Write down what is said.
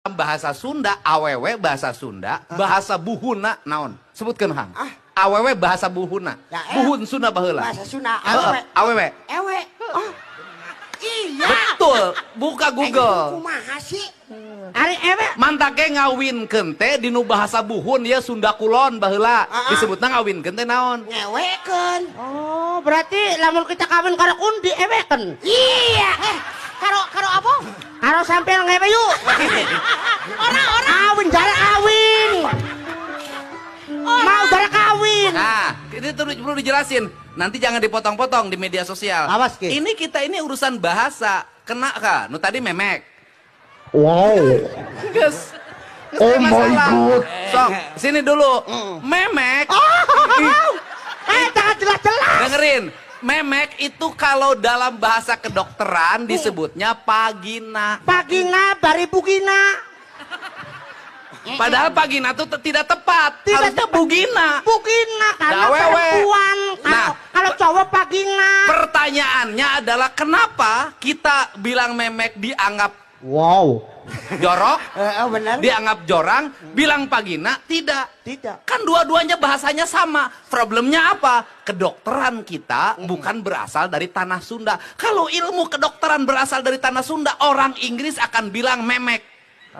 bahasa Sunda, awewe bahasa Sunda, bahasa buhuna naon? Sebutkeun Hang. Awewe bahasa buhuna. Buhun Sunda baheula. Bahasa Sunda awewe. Ewe. Oh. Iya. Betul, buka Google. Kumaha sih? Ari ewe. Mantake ngawinkeun teh dinu bahasa buhun ya Sunda Kulon baheula. Disebutna ngawinkeun teh naon? Ngewekeun. Oh, berarti lamun kita kawin karo undi ewekeun. Iya. Karo apa? Karo sampean ngewe yuk. Orang. Awin jare awin. Mau jare kawin. Nah, ini perlu dijelasin. Nanti jangan dipotong-potong di media sosial. Awas, Ki. Ini kita ini urusan bahasa. Kena kah? Nu tadi memek. Wow. Geus. Oh my God. Sok, sini dulu. Memek. Jangan jelas-jelas. Dengerin. Memek itu kalau dalam bahasa kedokteran disebutnya pagina. Pagina bari bugina. Padahal pagina itu tidak tepat. Harusnya bugina. Bugina karena Dah, wewe. perempuan. Nah. Kalau cowok pagina. Pertanyaannya adalah kenapa kita bilang memek dianggap Wow. jorok, Benar. dianggap jorang, bilang pagina tidak. Tidak. Kan dua-duanya bahasanya sama. Problemnya apa? Kedokteran kita bukan berasal dari tanah Sunda. Kalau ilmu kedokteran berasal dari tanah Sunda, orang Inggris akan bilang memek.